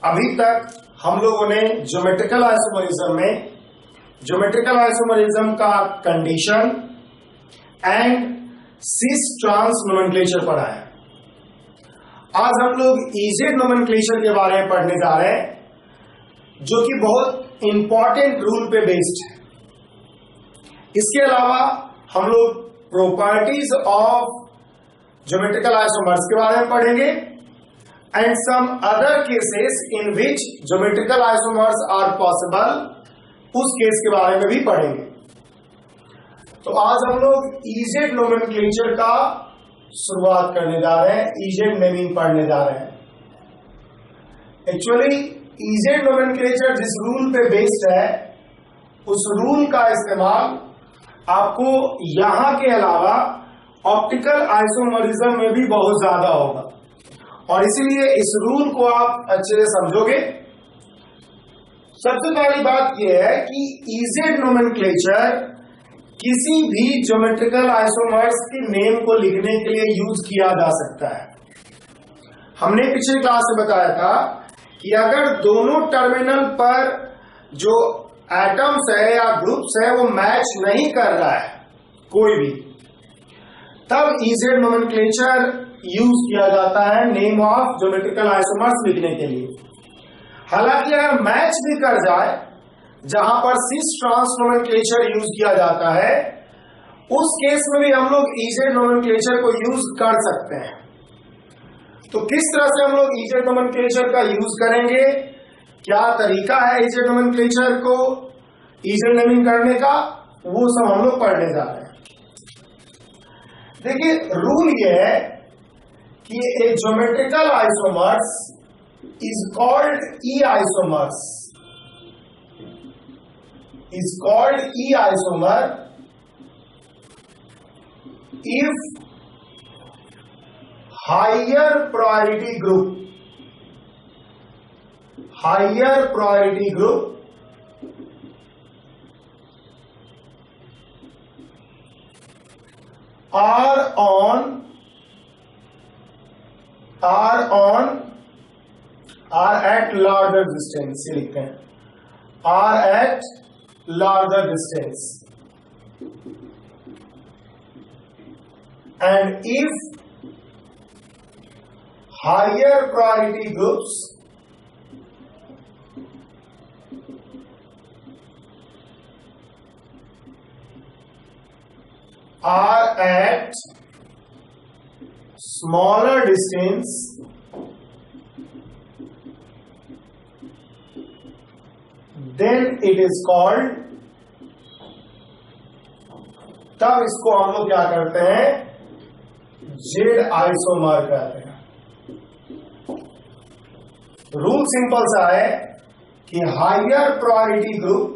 अभी तक हम लोगों ने ज्योमेट्रिकल आइसोमरिज्म का condition and cis trans nomenclature पढ़ा है। आज हम लोग इजेड नोमेनक्लेचर के बारे में पढ़ने जा रहे हैं, जो कि बहुत इंपॉर्टेंट रूल पे बेस्ड है। इसके अलावा हम लोग प्रॉपर्टीज ऑफ ज्योमेट्रिकल आइसोमर्स के बारे में पढ़ेंगे and some other cases in which geometrical isomers are possible, उस केस के बारे में भी पढ़ेंगे। तो आज हम लोग इजेड नोमेनक्लेचर का शुरुआत करने जा रहे हैं, इजेड नेमिंग पढ़ने जा रहे हैं। एक्चुअली इजेड नोमेनक्लेचर जिस रूल पे बेस्ड है, उस रूल का इस्तेमाल आपको यहां के अलावा ऑप्टिकल आइसोमरिज्म में भी बहुत ज्यादा होगा, और इसीलिए इस रूल को आप अच्छे से समझोगे। सबसे पहली बात यह है कि इजेड नोमेनक्लेचर किसी भी ज्योमेट्रिकल आइसोमर्स के नेम को लिखने के लिए यूज किया जा सकता है। हमने पिछली क्लास में बताया था कि अगर दोनों टर्मिनल पर जो एटम्स है या ग्रुप्स है वो मैच नहीं कर रहा है कोई भी, तब इजेड नोमेनक्लेचर यूज किया जाता है नेम ऑफ ज्योमेट्रिकल आइसोमर्स लिखने के लिए। हालांकि अगर मैच भी कर जाए, जहां पर सिस ट्रांस नोमेनक्लेचर यूज किया जाता है, उस केस में भी हम लोग इजेड नोमेनक्लेचर को यूज कर सकते हैं। तो किस तरह से हम लोग इजेड नोमेनक्लेचर का यूज करेंगे, क्या तरीका है इजेड नोमेनक्लेचर को इजेड नेमिंग करने का, वो सब हम लोग पढ़ने जा रहे हैं। देखिए, रूल ये है कि a geometrical isomers is called E isomers, is called E isomer if higher priority group are at larger distance, से लिखते हैं, are at larger distance, and if higher priority groups are at smaller distance, then it is called, तब इसको हम लोग क्या करते हैं, जेड आइसोमर कहते हैं। रूल सिंपल सा है कि हायर प्रायोरिटी ग्रुप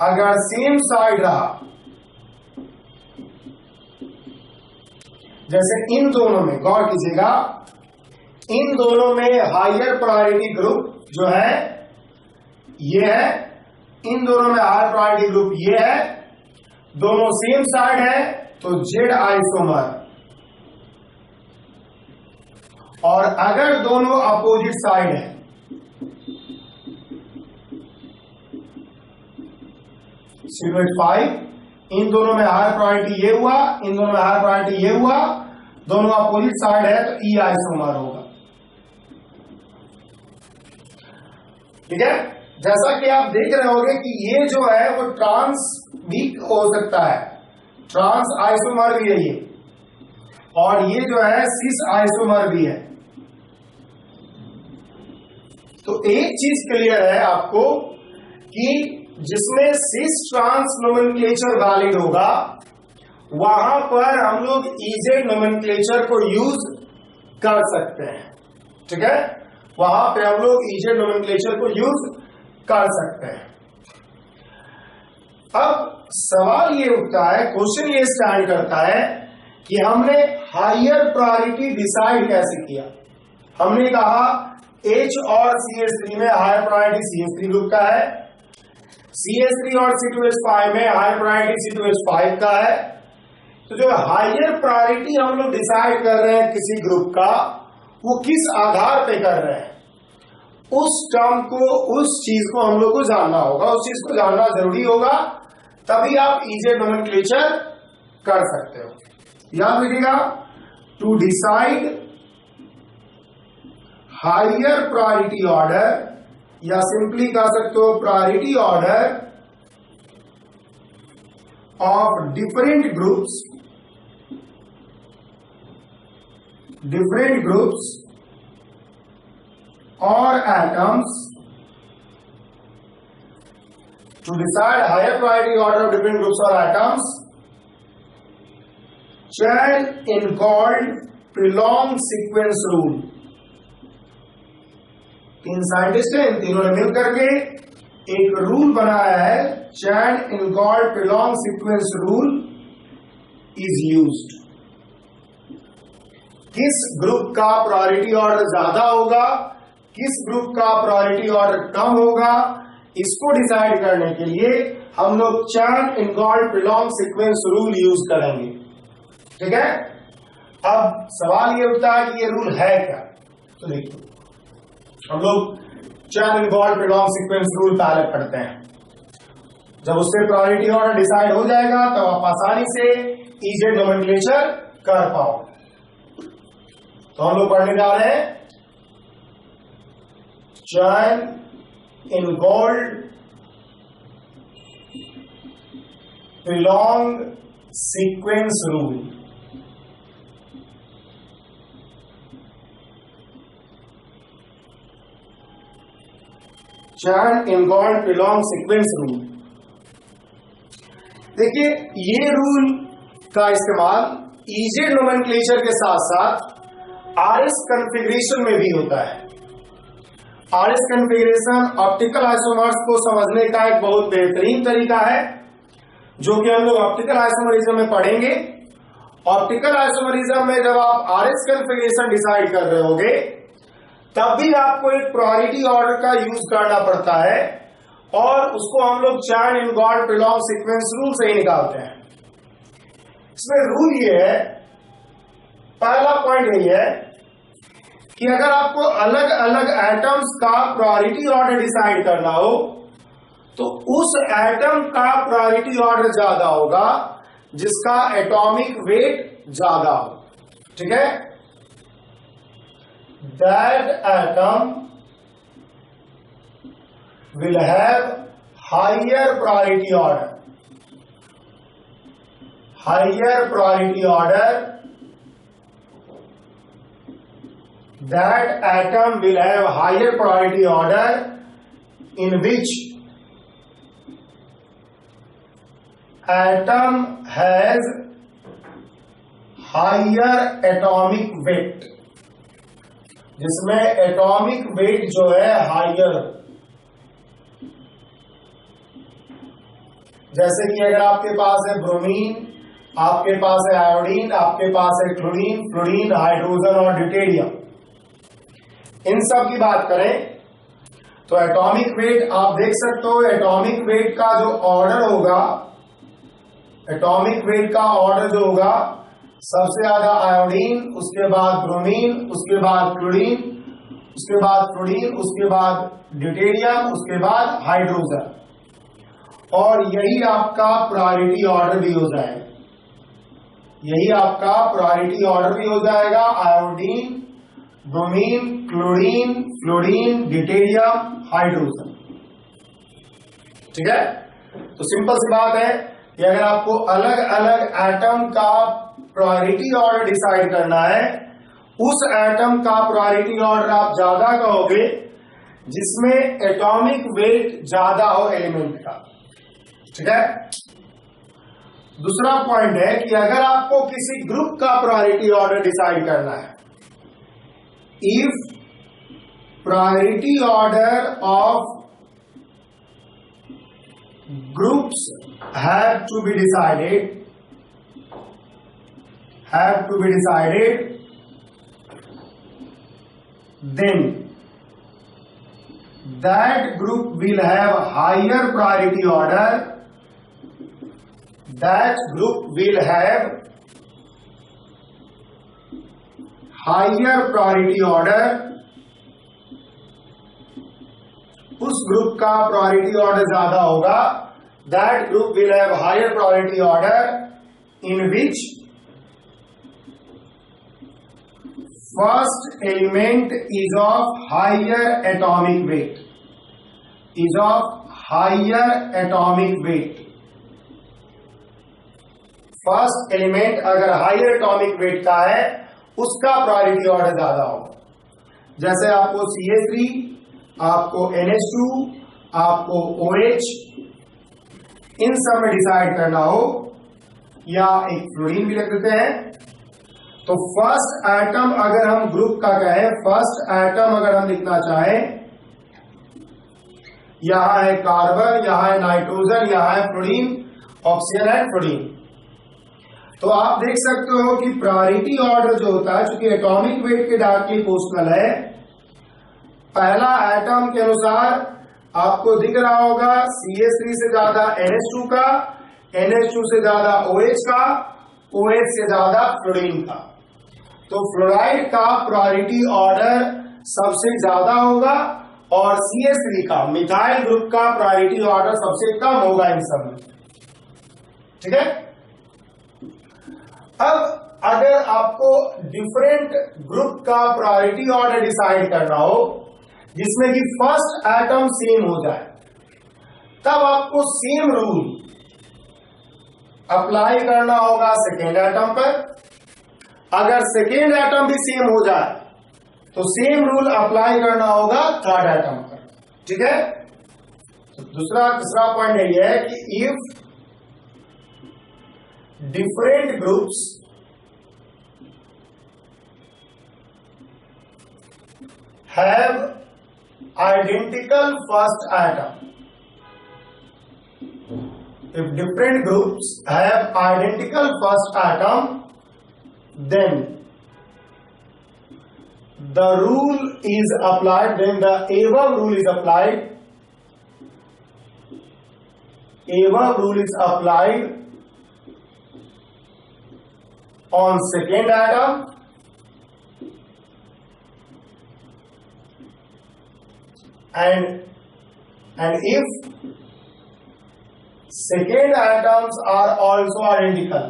अगर सेम साइड रहा, जैसे इन दोनों में गौर कीजिएगा, इन दोनों में हायर प्रायोरिटी ग्रुप जो है ये है, इन दोनों में हायर प्रायोरिटी ग्रुप ये है, दोनों सेम साइड है, तो जेड आइसोमर। और अगर दोनों अपोजिट साइड है, सिलुएट 5, इन दोनों में हायर प्रायोरिटी ये हुआ, इन दोनों में हायर प्रायोरिटी ये हुआ, दोनों अपोजिट साइड है, तो ई आइसोमर होगा। ठीक है, जैसा कि आप देख रहे होंगे कि ये जो है वो ट्रांस भी हो सकता है, ट्रांस आइसोमर भी है ये, और ये जो है सिस आइसोमर भी है। तो एक चीज क्लियर है आपको कि जिसमें सिस ट्रांस नोमेनक्लेचर वैलिड होगा, वहां पर हम लोग इजेड नोमेनक्लेचर को यूज कर सकते हैं। ठीक है, वहां पे हम लोग इजेड नोमेनक्लेचर को यूज कर सकते हैं। अब सवाल ये उठता है, क्वेश्चन ये स्टैंड करता है कि हमने हायर प्रायोरिटी डिसाइड कैसे किया। हमने कहा H और CH3 में हायर प्रायोरिटी CH3 ग्रुप का है, CH3 और C2H5 में हायर प्रायोरिटी C2H5 का है। तो जो हायर प्रायोरिटी हम लोग डिसाइड कर रहे हैं किसी ग्रुप का, वो किस आधार पे कर रहे हैं, उस टर्म को, उस चीज को हम लोग को जानना होगा, उस चीज को जानना जरूरी होगा, तभी आप इजेड नोमेनक्लेचर कर सकते हो। याद रखिएगा, to decide higher priority order, या सिंपली कह सकते हो priority order of different groups or atoms, to decide higher priority order of different groups or atoms, Chern called prolonged sequence rule। तीन साइंटिस्ट हैं, इन तीनों ने मिलकर के एक रूल बनाया है, Chern called prolonged sequence rule is used। किस ग्रुप का प्रायोरिटी ऑर्डर ज्यादा होगा, किस ग्रुप का प्रायोरिटी ऑर्डर कम होगा, इसको डिसाइड करने के लिए हम लोग Chern called prolonged sequence rule use करेंगे। ठीक है, अब सवाल ये उठता है कि ये रूल है क्या। तो देखिए, हम लोग Chern called prolonged sequence rule पहले पढ़ते हैं, जब उससे प्रायोरिटी ऑर्डर डिसाइड हो जाएगा तो आप आसानी से इजेड नोमेनक्लेचर कर पाओ। तो हम लोग पढ़ने जा रहे हैं Chern called prolonged sequence rule। Chern called prolonged sequence rule। देखिए, ये रूल का इस्तेमाल इजेड नोमेनक्लेचर के साथ साथ आरएस कॉन्फ़िगरेशन में भी होता है। आरएस कॉन्फ़िगरेशन ऑप्टिकल आइसोमर्स को समझने का एक बहुत बेहतरीन तरीका है, जो कि हम लोग ऑप्टिकल आइसोमरिज्म में पढ़ेंगे। ऑप्टिकल आइसोमरिज्म में जब आप आरएस कॉन्फ़िगरेशन डिसाइड कर रहे होगे, तब भी आपको एक प्रायोरिटी ऑर्डर का यूज करना पड़ता है, और उसको हम लोग Chern called prolonged sequence rule से ही निकालते हैं। इसमें रूल ये है, पहला पॉइंट यही है कि अगर आपको अलग अलग एटम्स का प्रायोरिटी ऑर्डर डिसाइड करना हो, तो उस एटम का प्रायोरिटी ऑर्डर ज्यादा होगा जिसका एटॉमिक वेट ज्यादा हो। ठीक है, that atom will have higher priority order, that atom will have higher priority order in which atom has higher atomic weight, जिसमें एटॉमिक वेट जो है हाइयर। जैसे कि अगर आपके पास है ब्रोमीन, आपके पास है आयोडीन, आपके पास है क्लोरीन, फ्लोरीन, हाइड्रोजन और ड्यूटेरियम, इन सब की बात करें तो एटॉमिक वेट आप देख सकते हो। एटॉमिक वेट का जो ऑर्डर होगा, एटॉमिक वेट का ऑर्डर जो होगा, सबसे ज्यादा आयोडीन, उसके बाद ब्रोमीन, उसके बाद क्लोरीन, उसके बाद फ्लोरीन, उसके बाद ड्यूटेरियम, उसके बाद हाइड्रोजन, और यही आपका प्रायोरिटी ऑर्डर भी हो जाएगा। यही आपका प्रायोरिटी ऑर्डर भी हो जाएगा, iodine, bromine, chlorine, fluorine, deuterium, hydrogen. ठीक है, तो सिंपल सी बात है कि अगर आपको अलग अलग एटम का प्रायोरिटी ऑर्डर डिसाइड करना है, उस एटम का प्रायोरिटी ऑर्डर आप ज्यादा कहोगे जिसमें एटॉमिक वेट ज्यादा हो एलिमेंट का। ठीक है, दूसरा पॉइंट है कि अगर आपको किसी ग्रुप का प्रायोरिटी ऑर्डर डिसाइड करना है, if priority order of groups have to be decided, then that group will have higher priority order, that group will have higher priority order, उस ग्रुप का प्रायोरिटी ऑर्डर ज्यादा होगा, that group will have higher priority order in which first element is of higher atomic weight, is of higher atomic weight. First element अगर higher atomic weight का है उसका priority order ज्यादा होगा। जैसे आपको CH3, आपको NH2, आपको OH, इन सब में डिसाइड करना हो, या एक फ्लोरीन भी रख देते हैं, तो फर्स्ट एटम अगर हम ग्रुप का कहें, फर्स्ट एटम अगर हम लिखना चाहें, यहां है कार्बन, यहां है नाइट्रोजन, यहां है फ्लोरीन, ऑक्सीजन एंड फ्लोरीन। तो आप देख सकते हो कि प्रायोरिटी ऑर्डर जो होता है, चूंकि एटॉमिक वेट के डायरेक्टली पोस्टल है, पहला एटम के अनुसार आपको दिख रहा होगा CH3 से ज्यादा NH2 का, NH2 से ज्यादा OH का, OH से ज्यादा फ्लोरीन का। तो फ्लोराइड का प्रायोरिटी ऑर्डर सबसे ज्यादा होगा और CH3 का, मिथाइल ग्रुप का प्रायोरिटी ऑर्डर सबसे कम होगा इन सब में। ठीक है। अब अगर आपको डिफरेंट ग्रुप का प्रायोरिटी ऑर्डर डिसाइड करना हो जिसमें कि फर्स्ट एटम सेम हो जाए, तब आपको सेम रूल अप्लाई करना होगा सेकेंड एटम पर। अगर सेकेंड एटम भी सेम हो जाए तो सेम रूल अप्लाई करना होगा थर्ड एटम पर। ठीक है। तो तीसरा पॉइंट यही है कि if different groups have identical first atom, if different groups have identical first atom, then the rule is applied, then the above rule is applied, above rule is applied on second atom and if second atoms are also identical,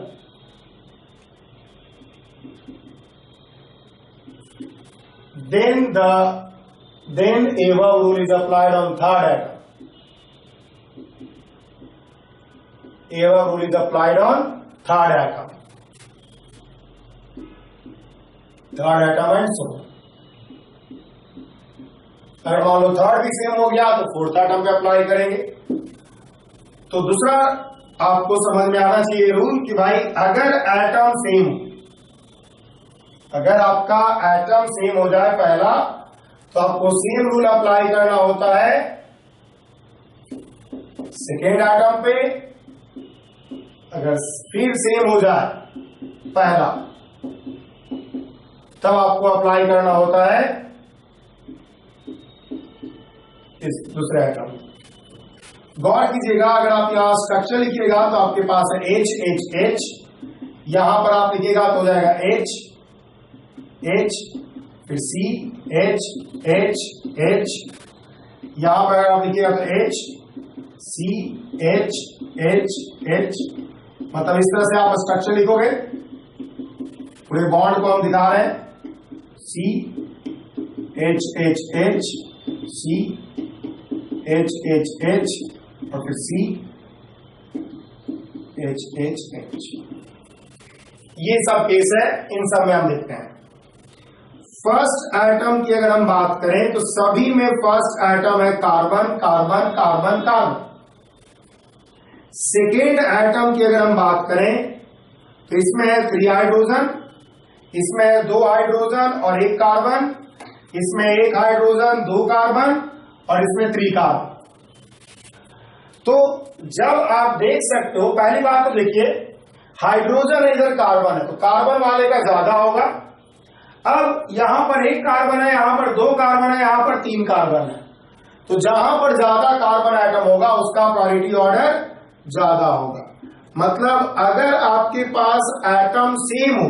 then above rule is applied on third atom. Above rule is applied on third atom. Third atom and so. अगर मान लो third भी same हो गया तो fourth atom पे apply करेंगे। तो दूसरा आपको समझ में आना चाहिए रूल कि भाई अगर एटम सेम, अगर आपका एटम सेम हो जाए पहला, तो आपको सेम रूल अप्लाई करना होता है सेकेंड एटम पे। अगर फिर सेम हो जाए पहला, तब आपको अप्लाई करना होता है इस दूसरे एटम। गौर कीजिएगा, अगर आप यहां स्ट्रक्चर लिखिएगा तो आपके पास है H H H, यहां पर आप लिखिएगा तो हो जाएगा H H, फिर C H H H, यहां पर अगर आप लिखिएगा तो H C H H H। मतलब इस तरह से आप स्ट्रक्चर लिखोगे। पूरे बॉन्ड को हम दिखा रहे हैं, C H H H C H H H और फिर C H H H। ये सब केस है, इन सब में हम देखते हैं। फर्स्ट एटम की अगर हम बात करें तो सभी में फर्स्ट एटम है carbon carbon carbon carbon. Second atom की अगर हम बात करें तो इसमें है 3 हाइड्रोजन, इसमें 2 हाइड्रोजन और 1 कार्बन, इसमें 1 हाइड्रोजन 2 कार्बन और इसमें 3 कार्बन। तो जब आप देख सकते हो, पहली बात तो देखिए हाइड्रोजन इधर कार्बन है तो कार्बन वाले का ज्यादा होगा। अब यहां पर 1 कार्बन है, यहां पर 2 कार्बन है, यहां पर 3 कार्बन है, तो जहां पर ज्यादा कार्बन एटम होगा उसका प्रायोरिटी ऑर्डर ज्यादा होगा। मतलब अगर आपके पास एटम सेम हो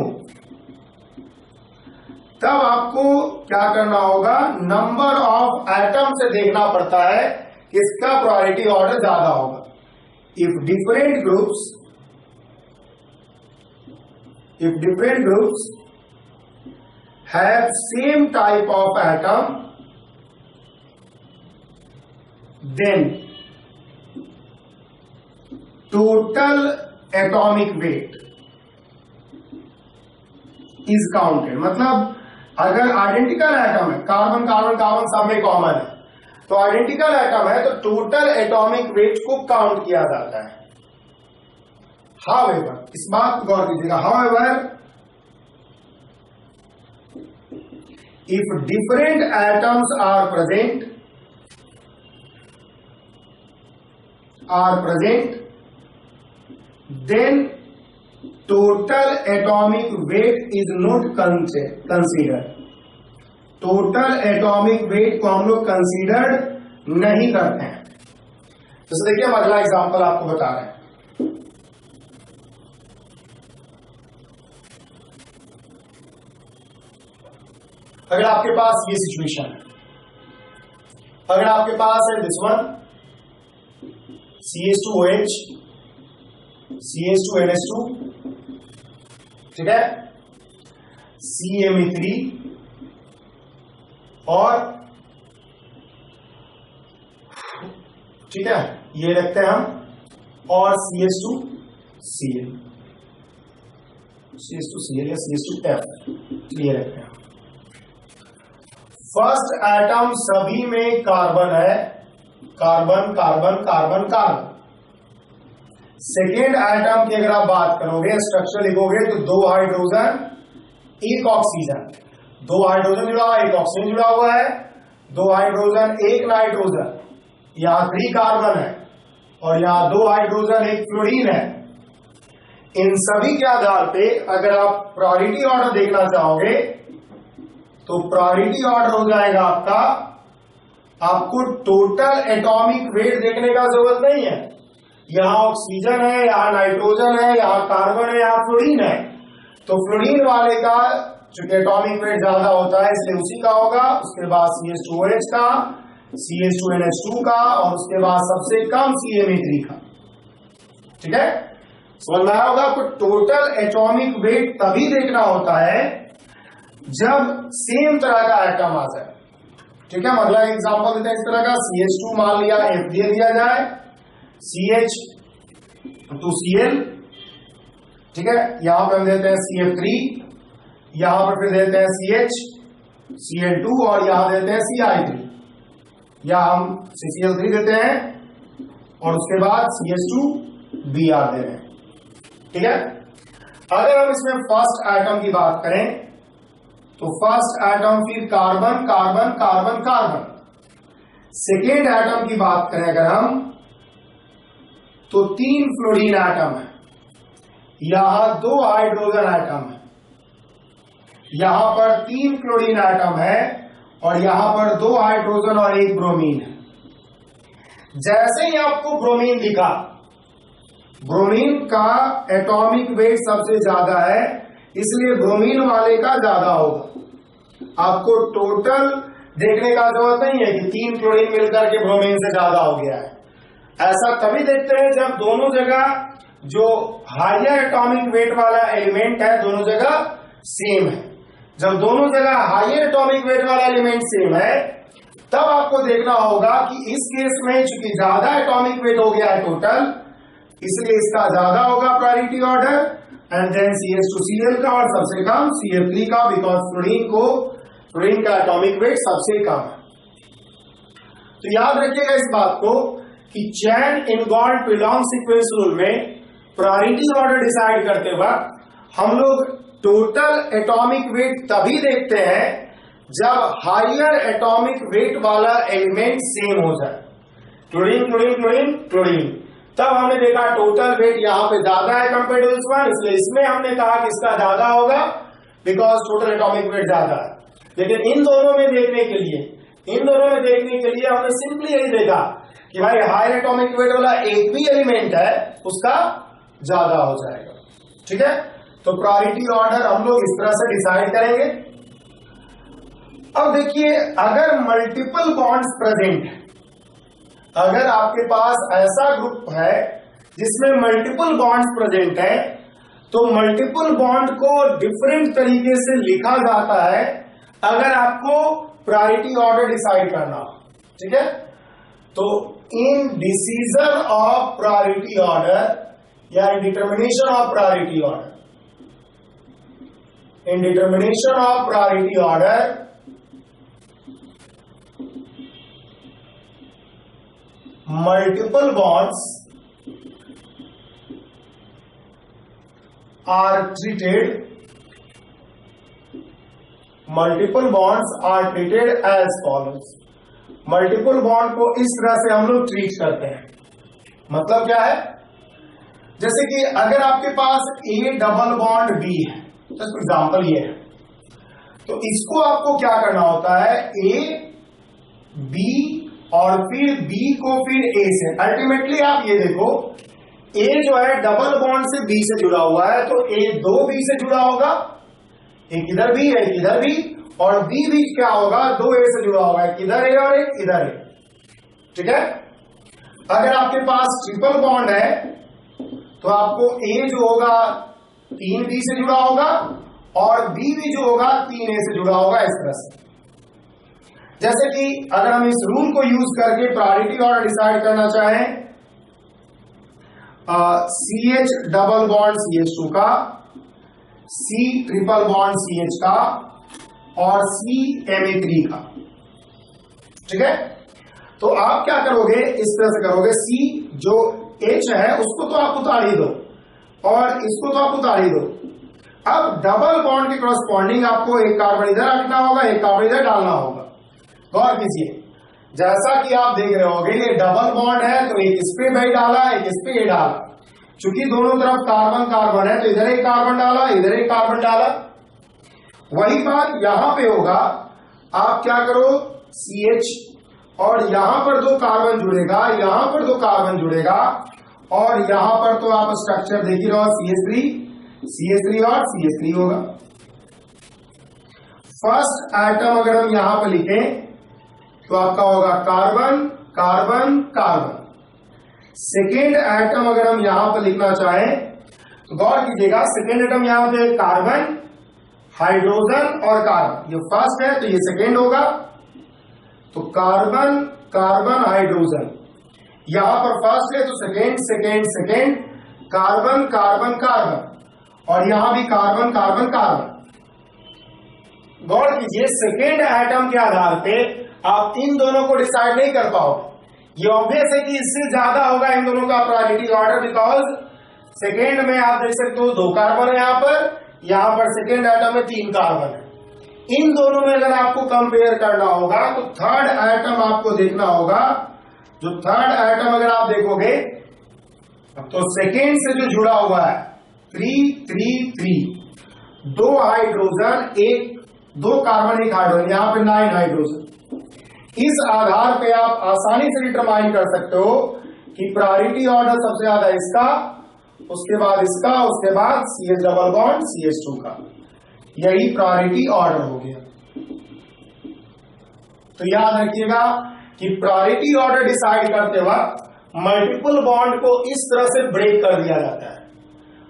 तब आपको क्या करना होगा, नंबर ऑफ एटम से देखना पड़ता है किसका प्रायोरिटी ऑर्डर ज्यादा होगा। If different groups have same type of atom, then total atomic weight is counted. मतलब अगर आइडेंटिकल एटम है, कार्बन कार्बन कार्बन सब में कॉमन है, तो आइडेंटिकल एटम है तो टोटल एटॉमिक वेट को काउंट किया जाता है। हाउएवर, इस बात को गौर कीजिएगा, however if different atoms are present then total atomic weight is not considered. Total atomic weight को हम लोग कंसीडर नहीं करते हैं। जैसे देखिए हम अगला एग्जांपल आपको बता रहे हैं। अगर आपके पास ये सिचुएशन है, अगर आपके पास है दिस वन CH2OH CH2NH2, ठीक है, CMe3 और ठीक है ये रखते हैं हम, और CH2Cl या CH2F ये रखते हैं। फर्स्ट एटम सभी में कार्बन है, carbon carbon carbon carbon. Second atom की अगर आप बात करोगे, स्ट्रक्चर लिखोगे तो 2 हाइड्रोजन 1 ऑक्सीजन, 2 हाइड्रोजन जुड़ा हुआ है, 1 ऑक्सीजन जुड़ा हुआ है, 2 हाइड्रोजन 1 नाइट्रोजन, यहां 3 कार्बन है, और यहां 2 हाइड्रोजन 1 फ्लोरीन है। इन सभी के आधार पे अगर आप प्रायोरिटी ऑर्डर देखना चाहोगे तो प्रायोरिटी ऑर्डर हो जाएगा आपका, आपको टोटल एटॉमिक वेट देखने का जरूरत नहीं है। यहां ऑक्सीजन है, यहां नाइट्रोजन है, यहां कार्बन है, यहां फ्लोरीन है, तो फ्लोरीन वाले का चूंकि एटॉमिक वेट ज्यादा होता है इसलिए उसी का होगा, उसके बाद CH2OH का, CH2NH2 का, और उसके बाद सबसे कम CMe3 का। ठीक है, समझ में आया होगा। आपको टोटल एटॉमिक वेट तभी देखना होता है जब सेम तरह का एटम आ जाए। ठीक है, अगला एग्जांपल देते हैं इस तरह का, CH2 मान लिया F दे दिया जाए, CH2Cl, ठीक है, यहां पर हम देते हैं CF3, यहां पर फिर देते हैं CH, Cl2, और यहां देते हैं Ci3, या हम CCl3 देते हैं और उसके बाद CH2Br दे रहे हैं। ठीक है, अगर हम इसमें फर्स्ट एटम की बात करें तो फर्स्ट एटम फिर carbon carbon carbon carbon. Second atom की बात करें अगर हम तो 3 फ्लोरीन एटम है, यहां 2 हाइड्रोजन एटम है, यहां पर 3 फ्लोरीन एटम है, और यहां पर 2 हाइड्रोजन और 1 ब्रोमीन है। जैसे ही आपको ब्रोमीन दिखा, ब्रोमीन का एटॉमिक वेट सबसे ज्यादा है इसलिए ब्रोमीन वाले का ज्यादा होगा। आपको टोटल देखने का जरूरत नहीं है कि 3 क्लोरीन मिलकर के ब्रोमीन से ज्यादा हो गया है। ऐसा तभी देखते हैं जब दोनों जगह जो हायर एटॉमिक वेट वाला एलिमेंट है दोनों जगह सेम है। जब दोनों जगह हायर एटॉमिक वेट वाला एलिमेंट सेम है तब आपको देखना होगा कि इस केस में चूंकि ज्यादा एटॉमिक वेट हो गया है टोटल, इसलिए इसका ज्यादा होगा priority order, and then CH2Cl का, और सबसे कम CF3 का, बिकॉज फ्लोरीन का एटॉमिक वेट सबसे कम है। तो याद रखिएगा इस बात को कि चैन इनगॉल्ड लॉन्ग सीक्वेंस रूल में प्रायोरिटी ऑर्डर डिसाइड करते वक्त हम लोग टोटल एटॉमिक वेट तभी देखते हैं जब हायर एटॉमिक वेट वाला एलिमेंट सेम हो जाए। क्लोरीन क्लोरीन क्लोरीन क्लोरीन, तब हमने देखा टोटल वेट यहां पे ज्यादा है कंपेयर टू दिस वन, इसलिए इसमें हमने कहा कि इसका ज्यादा होगा बिकॉज टोटल एटॉमिक वेट ज्यादा है। लेकिन इन दोनों में देखने के लिए हमने सिंपली यही देखा कि भाई हायर एटॉमिक वेट वाला एक भी एलिमेंट है उसका ज्यादा हो जाएगा। ठीक है, तो प्रायोरिटी ऑर्डर हम लोग इस तरह से डिसाइड करेंगे। अब देखिए, अगर मल्टीपल बॉन्ड्स प्रेजेंट है, अगर आपके पास ऐसा ग्रुप है जिसमें मल्टीपल बॉन्ड्स प्रेजेंट है, तो मल्टीपल बॉन्ड को डिफरेंट तरीके से लिखा जाता है अगर आपको प्रायोरिटी ऑर्डर डिसाइड करना हो। ठीक है, तो in decision of priority order या in determination of priority order, in determination of priority order multiple bonds are treated as follows। Multiple bond को इस तरह से हम लोग ट्रीट करते हैं। मतलब क्या है, जैसे कि अगर आपके पास A डबल बॉन्ड B है, जस्ट एग्जांपल ये है, तो इसको आपको क्या करना होता है, A B और फिर B को फिर A से। अल्टीमेटली आप ये देखो, A जो है डबल बॉन्ड से B से जुड़ा हुआ है, तो A दो B से जुड़ा होगा, एक इधर भी एक इधर भी, और B भी क्या होगा, दो A से जुड़ा होगा, एक इधर A और एक इधर A। ठीक है, अगर आपके पास ट्रिपल बॉन्ड है तो आपको A जो होगा 3B से जुड़ा होगा और B भी जो होगा 3A से जुड़ा होगा, इस तरह से। जैसे कि अगर हम इस रूल को यूज करके प्रायोरिटी ऑर्डर डिसाइड करना चाहें, CH डबल बॉन्ड CH2 का, C ट्रिपल बॉन्ड CH का और C Ma3 का। ठीक है, तो आप क्या करोगे, इस तरह से करोगे, C जो H है उसको तो आप उतार ही दो और इसको तो आप उतार ही दो। अब डबल बॉन्ड के कॉरस्पॉन्डिंग आपको एक कार्बन इधर रखना होगा, एक कार्बन इधर डालना होगा। गौर कीजिए, जैसा कि आप देख रहे होंगे, ये डबल बॉन्ड है तो एक इस पे भाई डाला, एक इस पे ये डाला। चूंकि दोनों तरफ कार्बन कार्बन है तो इधर एक कार्बन डाला, इधर एक कार्बन डाला। वही बात यहां पे होगा, आप क्या करो, CH और यहां पर दो कार्बन जुड़ेगा, यहां पर दो कार्बन जुड़ेगा, और यहां पर तो आप स्ट्रक्चर देख ही रहो, CH3 और CH3 होगा। फर्स्ट एटम अगर हम यहां पर लिखें तो आपका होगा carbon carbon carbon. Second atom अगर हम यहां पर लिखना चाहें तो गौर कीजिएगा, सेकेंड एटम यहां पे कार्बन हाइड्रोजन और कार्बन, ये फर्स्ट है तो ये सेकेंड होगा, तो कार्बन कार्बन हाइड्रोजन। यहां पर फर्स्ट है तो second second second, carbon carbon carbon, और यहां भी कार्बन कार्बन कार्बन। गौर कीजिए, सेकेंड एटम के आधार पे आप इन दोनों को डिसाइड नहीं कर पाओगे। ये ऑब्वियस है कि इससे ज्यादा होगा इन दोनों का प्रायोरिटी ऑर्डर, बिकॉज सेकेंड में आप देख सकते हो 2 कार्बन है, यहां पर सेकेंड एटम में 3 कार्बन है। इन दोनों में अगर आपको कंपेयर करना होगा तो थर्ड एटम आपको देखना होगा। जो थर्ड एटम अगर आप देखोगे तो सेकेंड से जो जुड़ा हुआ है 3 2 हाइड्रोजन, एक 2 कार्बन एक हाइड्रोजन, यहां पे 9 हाइड्रोजन। इस आधार पे आप आसानी से डिटरमाइन कर सकते हो कि प्रायोरिटी ऑर्डर सबसे ज्यादा इसका, उसके बाद इसका, उसके बाद CH डबल बॉन्ड CH2 का। यही प्रायोरिटी ऑर्डर हो गया। तो याद रखिएगा कि प्रायोरिटी ऑर्डर डिसाइड करते वक्त मल्टीपल बॉन्ड को इस तरह से ब्रेक कर दिया जाता है।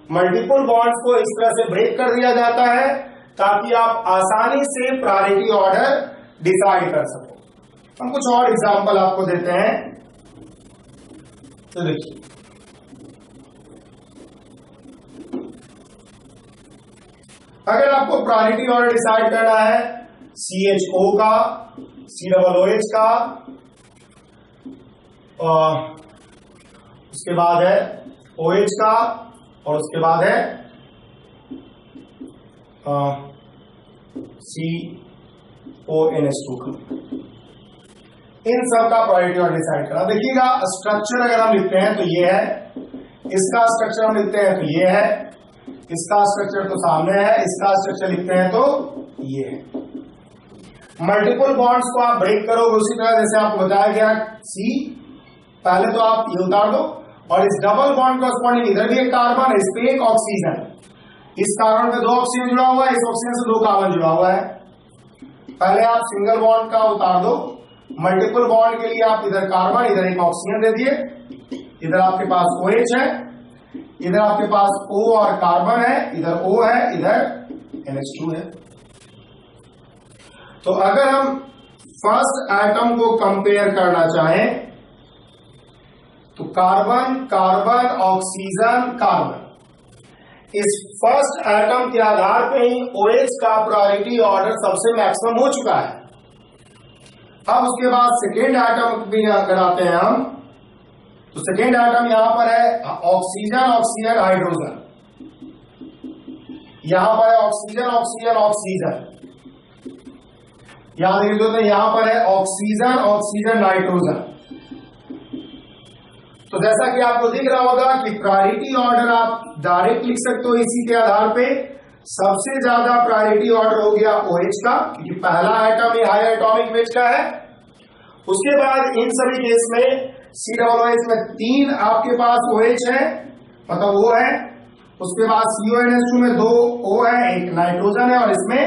मल्टीपल बॉन्ड को इस तरह से ब्रेक कर दिया जाता है ताकि आप आसानी से प्रायोरिटी ऑर्डर डिसाइड कर सको। हम कुछ और एग्जांपल आपको देते हैं, तो देखिए, अगर आपको प्रायोरिटी ऑर्डर डिसाइड करना है CHO का, COOH का, और उसके बाद है OH का, और उसके बाद है CONH2 का, इन सब का प्रायोरिटी ऑर्डर डिसाइड करना। देखिएगा, स्ट्रक्चर अगर हम लिखते हैं तो ये है, इसका स्ट्रक्चर हम लिखते हैं तो ये है, इसका स्ट्रक्चर तो सामने है, इसका स्ट्रक्चर लिखते हैं तो ये है। मल्टीपल बॉन्ड्स को आप ब्रेक करोगे उसी तरह जैसे आपको बताया गया, C पहले तो आप ये उतार दो, और इस डबल बॉन्ड कॉरस्पॉन्डिंग इधर भी एक कार्बन, इस पे एक ऑक्सीजन, इस कार्बन पे 2 ऑक्सीजन जुड़ा हुआ है, इस ऑक्सीजन से 2 कार्बन जुड़ा हुआ है। पहले आप सिंगल बॉन्ड का उतार दो, मल्टीपल बॉन्ड के लिए आप इधर कार्बन, इधर एक ऑक्सीजन दे दिए, इधर आपके पास OH है, इधर आपके पास O और कार्बन है, इधर O है, इधर NH2 है। तो अगर हम फर्स्ट एटम को कंपेयर करना चाहें तो कार्बन कार्बन ऑक्सीजन कार्बन, इस फर्स्ट एटम के आधार पे ही OH का प्रायोरिटी ऑर्डर सबसे मैक्सिमम हो चुका है। अब उसके बाद सेकेंड एटम भी अगर आते हैं हम, तो सेकेंड एटम यहां पर है ऑक्सीजन ऑक्सीजन हाइड्रोजन, यहां पर है ऑक्सीजन ऑक्सीजन ऑक्सीजन, यहां देख दो तो यहां पर है ऑक्सीजन ऑक्सीजन नाइट्रोजन। तो जैसा कि आपको दिख रहा होगा कि प्रायोरिटी ऑर्डर आप डायरेक्ट लिख सकते हो इसी के आधार पे। सबसे ज्यादा प्रायोरिटी ऑर्डर हो गया OH का, क्योंकि पहला एटम ये हाई एटॉमिक वेट का है। उसके बाद इन सभी केस में COOH में 3 आपके पास OH है, मतलब O है। उसके बाद CONH2 में 2 O है, 1 नाइट्रोजन है, और इसमें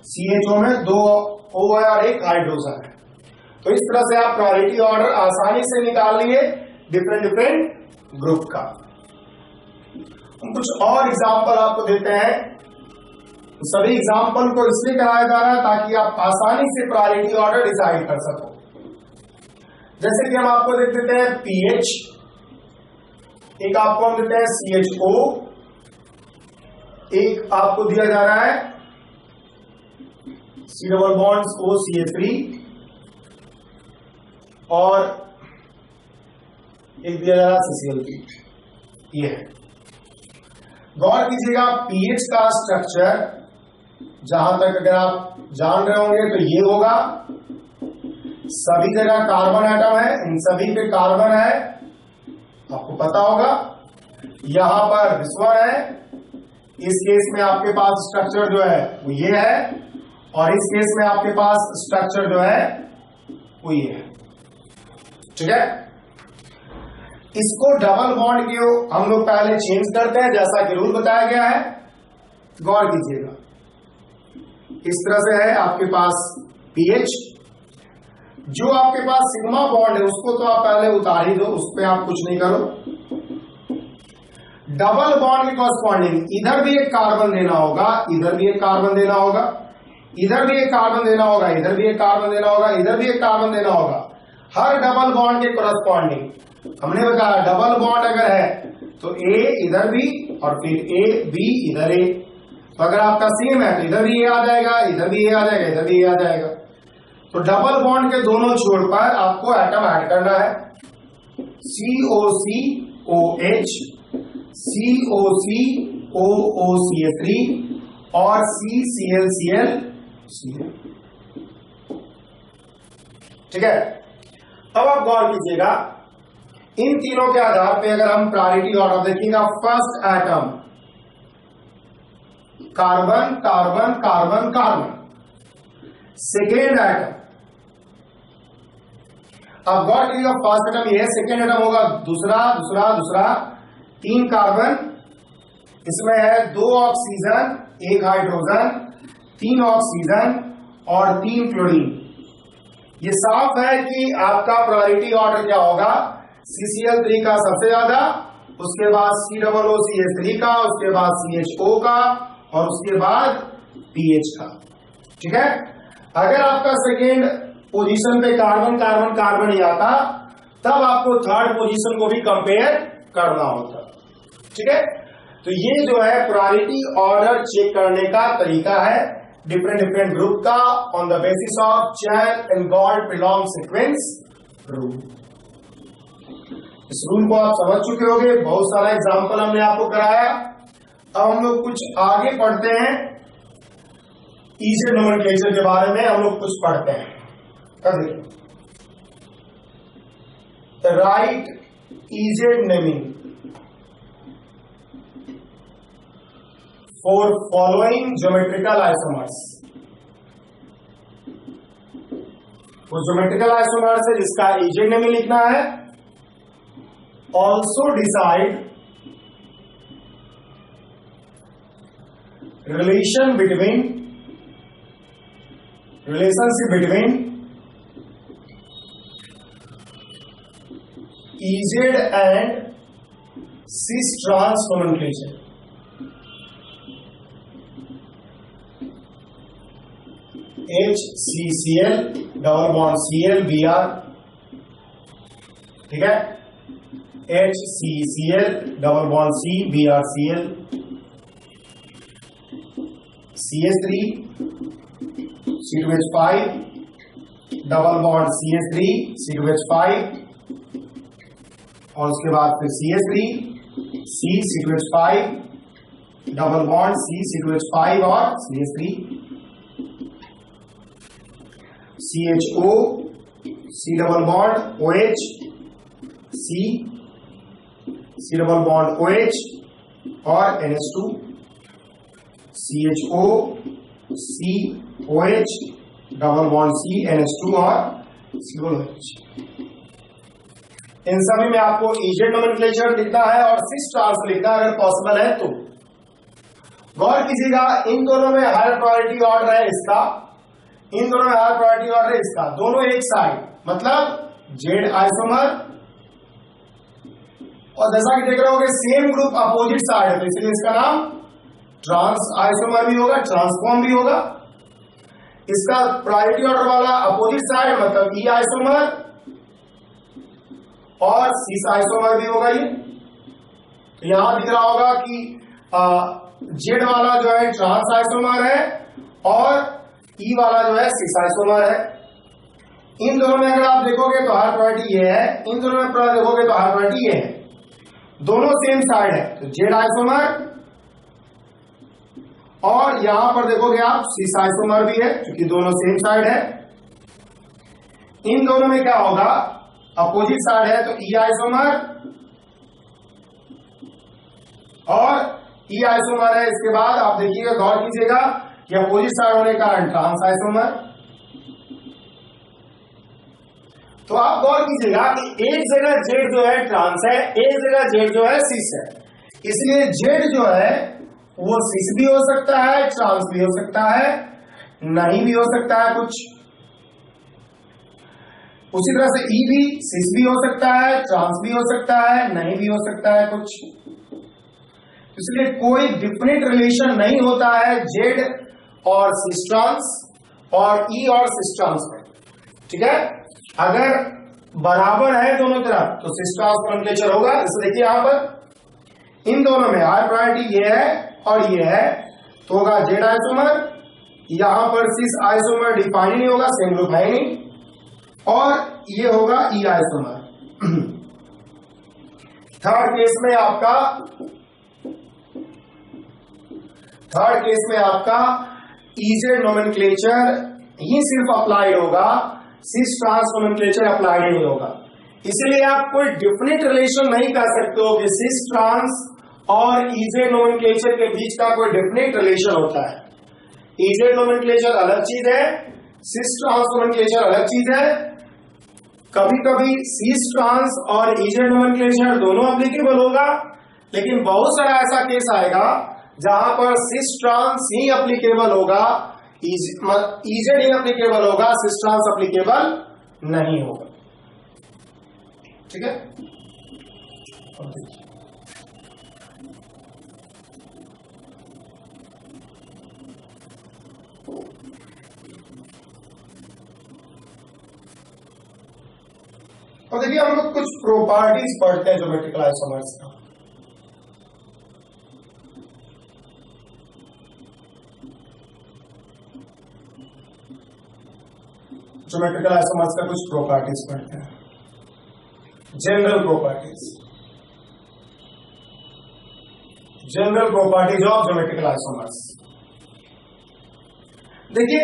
CHO में 2 O है और 1 हाइड्रोजन है। तो इस तरह से आप प्रायोरिटी ऑर्डर आसानी से निकाल लिए डिफरेंट ग्रुप का। हम कुछ और एग्जाम्पल आपको देते हैं। तो सभी एग्जाम्पल को इसलिए कराया जा रहा है ताकि आप आसानी से प्रायोरिटी ऑर्डर डिसाइड कर सको। जैसे कि हम आपको देख देते हैं pH, एक आपको हम देते हैं CHO, एक आपको दिया जा रहा है C डबल बॉन्ड OCH3, और एक दिया जा रहा है CCl3। ये है, गौर कीजिएगा pH का स्ट्रक्चर जहां तक अगर आप जान रहे होंगे तो ये होगा। सभी जगह कार्बन एटम है, इन सभी पे कार्बन है, आपको पता होगा। यहां पर विस्वर है, इस केस में आपके पास स्ट्रक्चर जो है वो ये है, और इस केस में आपके पास स्ट्रक्चर जो है वो ये है। ठीक है, इसको डबल बॉन्ड के हम लोग पहले चेंज करते हैं जैसा कि रूल बताया गया है। गौर कीजिएगा, इस तरह से है आपके पास pH। जो आपके पास सिग्मा बॉन्ड है उसको तो आप पहले उतार ही दो, उस पर आप कुछ नहीं करो। डबल बॉन्ड के कॉरस्पॉन्डिंग इधर भी एक कार्बन देना होगा, इधर भी एक कार्बन देना होगा, इधर भी एक कार्बन देना होगा, इधर भी एक कार्बन देना होगा, इधर भी एक कार्बन देना होगा। हर डबल बॉन्ड के कॉरस्पॉन्डिंग हमने बताया डबल बॉन्ड अगर है तो A इधर भी और फिर A B इधर A। तो अगर आपका सेम है तो इधर भी A आ जाएगा, इधर भी A आ जाएगा, इधर भी A आ जाएगा। तो डबल बॉन्ड के दोनों छोर पर आपको एटम ऐड करना है। COCOH, COCOOCH3 और CClCl। ठीक है, अब आप गौर कीजिएगा, इन तीनों के आधार पे अगर हम प्रायोरिटी ऑर्डर देखेंगे, first atom carbon carbon carbon carbon, second atom, अब गौर कीजिएगा फर्स्ट एटम ये है, सेकेंड एटम होगा दूसरा दूसरा दूसरा, 3 कार्बन, इसमें है 2 ऑक्सीजन 1 हाइड्रोजन, 3 ऑक्सीजन और 3 क्लोरीन। ये साफ है कि आपका प्रायोरिटी ऑर्डर क्या होगा, CCl3 का सबसे ज्यादा, उसके बाद COOCH3 का, उसके बाद CHO का, और उसके बाद pH का। ठीक है, अगर आपका सेकेंड पोजीशन पे कार्बन कार्बन कार्बन ही आता तब आपको थर्ड पोजीशन को भी कंपेयर करना होता। ठीक है, तो ये जो है प्रायोरिटी ऑर्डर चेक करने का तरीका है डिफरेंट ग्रुप का on the basis of Cahn Ingold Prelog sequence rule. इस रूल को आप समझ चुके होंगे, बहुत सारा एग्जांपल हमने आपको कराया। अब हम लोग कुछ आगे पढ़ते हैं, इजेड नोमेनक्लेचर के बारे में हम लोग कुछ पढ़ते हैं। Right EZ naming for following geometrical isomers. वो ज्योमेट्रिकल आइसोमर्स है जिसका इजेड नेमिंग लिखना है। Also decide relation between relationship between EZ and cis trans nomenclature. HCCl double bond Cl Br, ठीक है, HCCl double bond C BrCl, CH3 C2H5 double bond CH3 C2H5, और उसके बाद फिर CH3 C C2H5 double bond C C2H5 और CH3, CHO C double bond OH C C double bond OH और NH2, CHO C OH double bond C NH2 और COOH। इन सभी में आपको इजेड नोमेनक्लेचर लिखना है और सिस ट्रांस लिखना है अगर पॉसिबल है तो। गौर कीजिएगा, इन दोनों में हायर प्रायोरिटी ऑर्डर है इसका, इन दोनों में हायर प्रायोरिटी ऑर्डर है इसका, दोनों एक साइड, मतलब जेड आइसोमर, और जैसा कि देख रहे होगे सेम ग्रुप अपोजिट साइड है, तो इसलिए इसका नाम ट्रांस आइसोमर भी होगा, ट्रांसफॉर्म भी होगा। इसका प्रायोरिटी ऑर्डर वाला अपोजिट साइड मतलब ई आइसोमर और सिस आइसोमर भी होगा ये। तो यहां दिख रहा होगा कि जेड वाला जो है ट्रांस आइसोमर है और ई वाला जो है सिस आइसोमर है। इन दोनों में अगर आप देखोगे तो हायर प्रायोरिटी ये है, इन दोनों में देखोगे तो हायर प्रायोरिटी ये है, दोनों सेम साइड है, तो जेड आइसोमर, और यहां पर देखोगे आप सिस आइसोमर भी है क्योंकि दोनों सेम साइड है। इन दोनों में क्या होगा, अपोजिट साइड है तो ई आइसोमर और ई आइसोमर है। इसके बाद आप देखिएगा, गौर कीजिएगा कि अपोजिट साइड होने का कारण ट्रांस आइसोमर। तो आप गौर कीजिएगा कि एक जगह जेड जो है ट्रांस है, एक जगह जेड जो है सिस है, इसलिए जेड जो है वो सिस भी हो सकता है, ट्रांस भी हो सकता है, नहीं भी हो सकता है कुछ। उसी तरह से ई भी सिस भी हो सकता है, ट्रांस भी हो सकता है, नहीं भी हो सकता है कुछ। इसलिए कोई डिफिनिट रिलेशन नहीं होता है जेड और सिस ट्रांस और ई और सिस ट्रांस में, ठीक है। अगर बराबर है दोनों तरफ तो सिस ट्रांस नोमेनक्लेचर होगा। जैसे देखिए यहां पर इन दोनों में हायर प्रायोरिटी ये है और ये है, तो होगा जेड आइसोमर, यहां पर सिस आइसोमर डिफाइन नहीं होगा, सेम ग्रुप है नहीं, और ये होगा ई आइसोमर। थर्ड केस में आपका इजेड नोमेनक्लेचर ही सिर्फ अप्लाइड होगा, सिस ट्रांस नोमेनक्लेचर अप्लाइड नहीं होगा। इसलिए आप कोई डिफिनिट रिलेशन नहीं कर सकते हो कि सिस ट्रांस और इजेड नोमेनक्लेचर के बीच का कोई डिफिनिट रिलेशन होता है। इजेड नोमेनक्लेचर अलग चीज है, सिस ट्रांस नोमेनक्लेचर अलग चीज है। कभी कभी सिस ट्रांस और इजेड नोमेनक्लेचर दोनों एप्लीकेबल होगा, लेकिन बहुत सारा ऐसा केस आएगा जहां पर सिस ट्रांस ही एप्लीकेबल होगा, इजेड ही एप्लीकेबल होगा, सिस ट्रांस एप्लीकेबल नहीं होगा, ठीक है। और देखिए हम लोग कुछ प्रॉपर्टीज पढ़ते हैं ज्योमेट्रिकल आइसोमर्स का। ज्योमेट्रिकल आइसोमर्स का कुछ प्रॉपर्टीज पढ़ते हैं, general properties of geometrical isomers. देखिए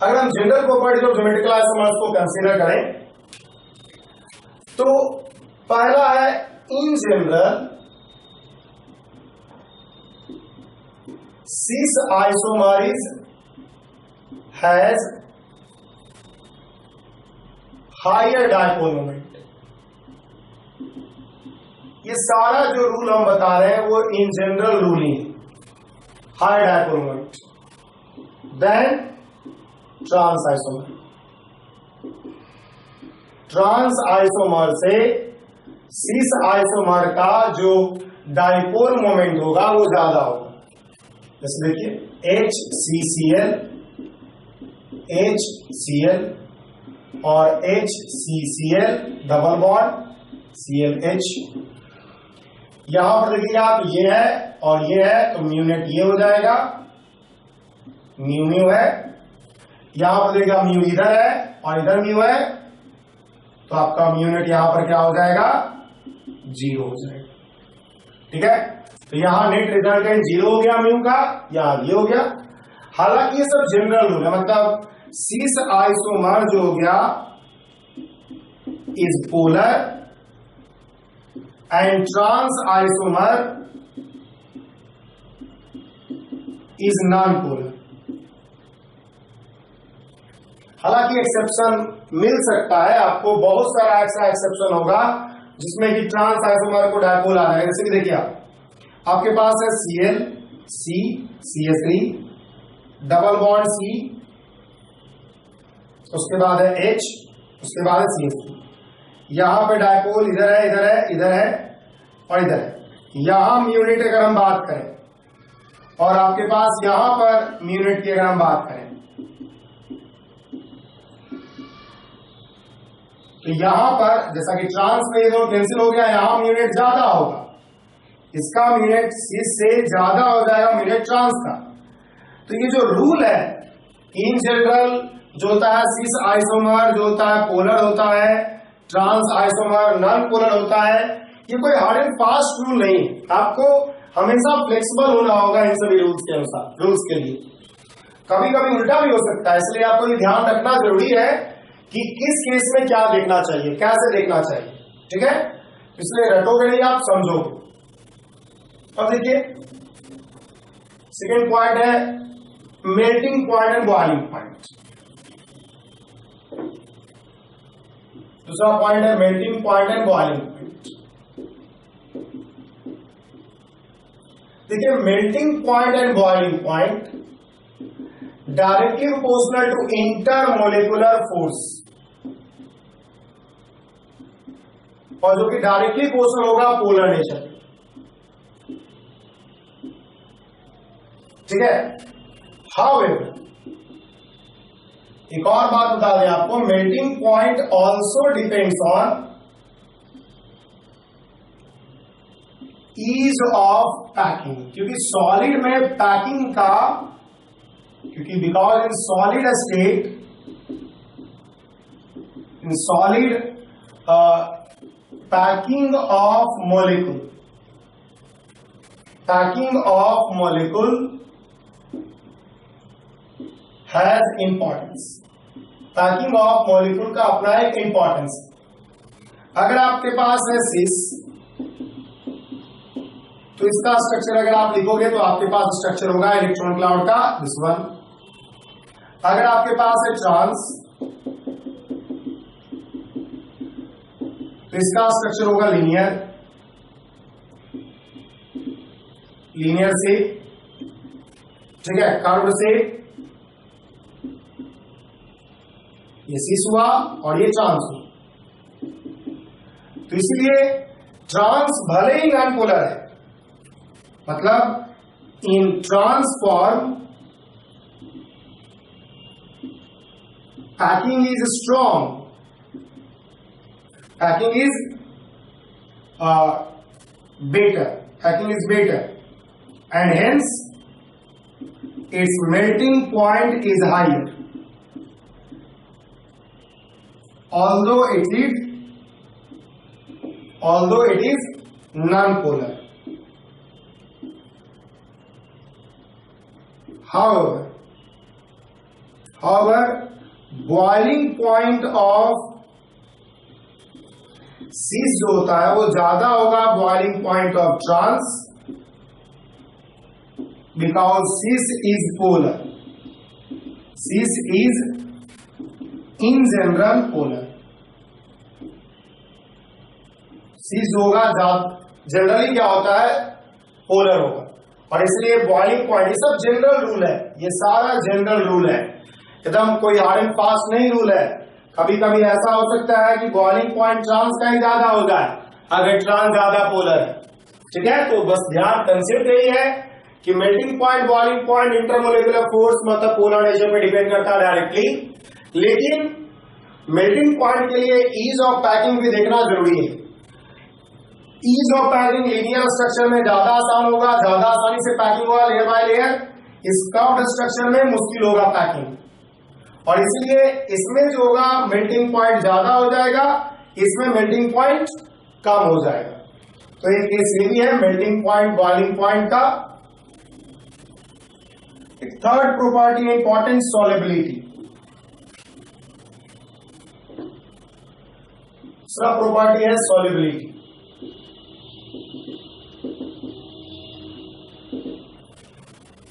अगर हम general properties of geometrical isomers को कंसीडर करें तो पहला है in general cis isomer has higher dipole moment। ये सारा जो रूल हम बता रहे हैं वो इन जनरल रूल ही high dipole moment then trans isomer. Trans isomer से सिस आइसोमर का जो डायपोल मोमेंट होगा वो ज्यादा होगा। जैसे देखिए HCCl HCl और HCCl डबल बॉन्ड ClH। यहां पर देखिएगा आप ये है और ये है तो म्यू नेट ये हो जाएगा, म्यू म्यू है। यहां पर देखिएगा म्यू इधर है और इधर म्यू है तो आपका म्यू नेट यहां पर क्या हो जाएगा, 0 हो जाएगा। ठीक है, तो यहां नेट रिजल्टेंट 0 हो गया म्यू का, यहां ये हो गया। हालांकि ये सब जनरल रूल है, मतलब सिस आइसोमर जो हो गया is polar and trans isomer is non polar. हालांकि एक्सेप्शन मिल सकता है, आपको बहुत सारा ऐसा एक्सेप्शन होगा जिसमें कि ट्रांस आइसोमर को डायपोल आ जाएगा। जैसे कि देखिए आपके पास है Cl C CH3 double bond C, उसके बाद है H, उसके बाद है CH3। यहां पे डायपोल इधर है, इधर है, इधर है और इधर है। यहां म्यू नेट अगर हम बात करें और आपके पास यहां पर म्यू नेट की अगर हम बात करें तो यहां पर जैसा कि ट्रांस में ये दोनों कैंसिल हो गया, यहां म्यू नेट ज्यादा होगा, इसका म्यू नेट सिस से ज्यादा हो जाएगा म्यू नेट ट्रांस का। तो ये जो रूल है इन जनरल जो होता है सिस आइसोमर जो होता है पोलर होता है, ट्रांस आइसोमर नॉन पोलर होता है, ये कोई हार्ड एंड फास्ट रूल नहीं। आपको हमेशा फ्लेक्सिबल होना होगा इन सभी रूल्स के अनुसार, रूल्स के लिए। कभी कभी उल्टा भी हो सकता है, इसलिए आपको ये ध्यान रखना जरूरी है कि किस केस में क्या देखना चाहिए, कैसे देखना चाहिए। ठीक है, इसलिए रटोगे नहीं, आप समझोगे। अब देखिए सेकेंड पॉइंट है melting point and boiling point. दूसरा पॉइंट है melting point and boiling point. देखिए melting point and boiling point directly proportional to intermolecular force, और जो कि डायरेक्टली प्रोपोर्शनल होगा पोलर नेचर। ठीक है, हाउएवर एक और बात बता दें आपको, melting point also depends on ease of packing, क्योंकि सॉलिड में पैकिंग का, क्योंकि because in solid state, in solid packing of molecule, packing of molecule has importance. Packing of molecule का अपना एक इंपॉर्टेंस। अगर आपके पास है सिस तो इसका स्ट्रक्चर अगर आप लिखोगे तो आपके पास स्ट्रक्चर होगा इलेक्ट्रॉन क्लाउड का दिस वन। अगर आपके पास है ट्रांस तो इसका स्ट्रक्चर होगा लीनियर, लीनियर से, ठीक है, कर्व से। ये सिस हुआ और ये ट्रांस हुआ। तो इसलिए ट्रांस भले ही नॉन पोलर है, मतलब in trans form packing is strong, packing is better, packing is better, and hence its melting point is higher, although it is non-polar. However, boiling point of cis जो होता है वो ज्यादा होगा boiling point of trans, because cis is polar. Cis is in general polar. cis होगा generally क्या होता है, पोलर होगा। और इसलिए बॉइलिंग पॉइंट, ये सब जनरल रूल है, ये सारा जनरल रूल है, एकदम कोई हार्ड एंड फास्ट नहीं रूल है। कभी कभी ऐसा हो सकता है कि बॉइलिंग पॉइंट ट्रांस का ही ज्यादा हो जाए अगर ट्रांस ज्यादा पोलर है, ठीक है। तो बस ध्यान कंसेप्ट यही है कि melting point, boiling point, intermolecular force मतलब पोलर नेचर पे डिपेंड करता है डायरेक्टली, लेकिन मेल्टिंग पॉइंट के लिए ईज ऑफ पैकिंग भी देखना जरूरी है। Ease of packing linear structure में ज्यादा आसान होगा, ज्यादा आसानी से पैकिंग होगा लेयर बाय लेयर। इस कर्व्ड स्ट्रक्चर में मुश्किल होगा पैकिंग, और इसलिए इसमें जो होगा मेल्टिंग पॉइंट ज्यादा हो जाएगा, इसमें मेल्टिंग पॉइंट कम हो जाएगा। तो एक केस ये भी है मेल्टिंग पॉइंट, बॉइलिंग पॉइंट का। Third property important, solubility. दूसरा प्रॉपर्टी है सॉल्युबिलिटी।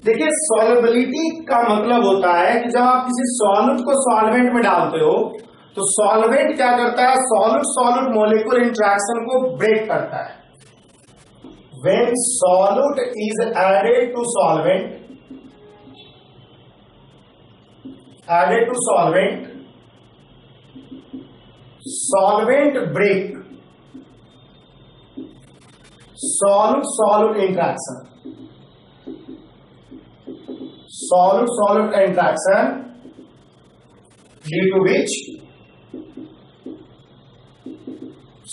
देखिए सॉल्युबिलिटी का मतलब होता है कि जब आप किसी सॉल्यूट को सॉल्वेंट में डालते हो तो सॉल्वेंट क्या करता है, सॉल्यूट सॉल्यूट मॉलिक्यूल इंटरेक्शन को ब्रेक करता है। When solute is added to solvent, solvent break solute solute interaction, solute interaction due to which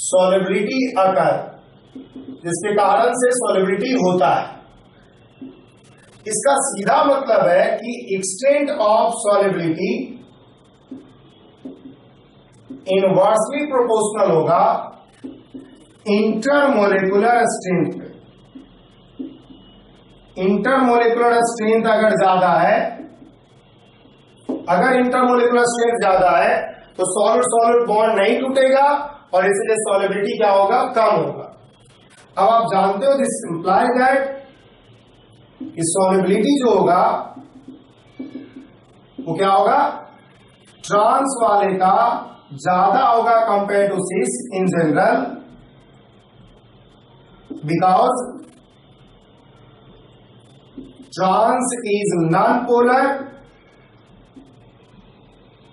solubility occur, जिसके कारण से solubility होता है। इसका सीधा मतलब है कि extent of solubility inversely proportional होगा intermolecular strength। इंटरमोलिकुलर स्ट्रेंथ अगर ज्यादा है, अगर इंटरमोलिकुलर स्ट्रेंथ ज्यादा है तो सॉलिड सॉलिड बॉन्ड नहीं टूटेगा और इसलिए सॉलिबिलिटी क्या होगा, कम होगा। अब आप जानते हो दिस इंप्लाई दैट सॉलिबिलिटी जो होगा वो क्या होगा, ट्रांस वाले का ज्यादा होगा compare to cis in general, because trans is non-polar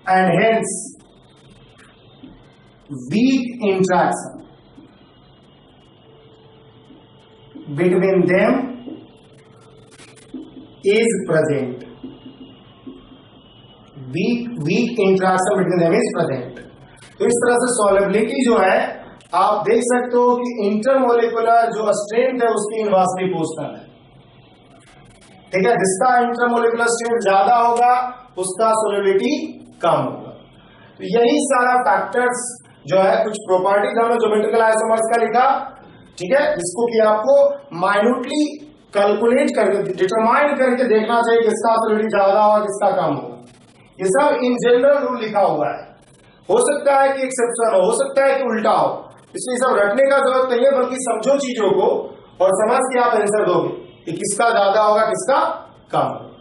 and hence weak interaction between them is present, weak interaction between them is present। तो इस तरह से solubility जो है आप देख सकते हो कि इंटरमोलिकुलर जो स्ट्रेंथ है उसकी इनवर्सली प्रोपोर्शनल है, ठीक है। जिसका इंटरमोलिकुलर स्ट्रेंथ ज्यादा होगा उसका सॉल्युबिलिटी कम होगा। तो यही सारा फैक्टर्स जो है, कुछ प्रॉपर्टीज हमने ज्योमेट्रिकल आइसोमर्स का लिखा, ठीक है, जिसको कि आपको माइन्यूटली कैलकुलेट करके डिटरमाइन करके देखना चाहिए किसका सॉल्युबिलिटी ज्यादा होगा किसका कम होगा। ये सब इन जनरल रूल लिखा हुआ है, हो सकता है कि एक्सेप्शन हो सकता है कि उल्टा हो, इसलिए सब रटने का जरूरत नहीं है, बल्कि समझो चीजों को और समझ के आप आंसर दोगे कि किसका ज्यादा होगा किसका कम होगा।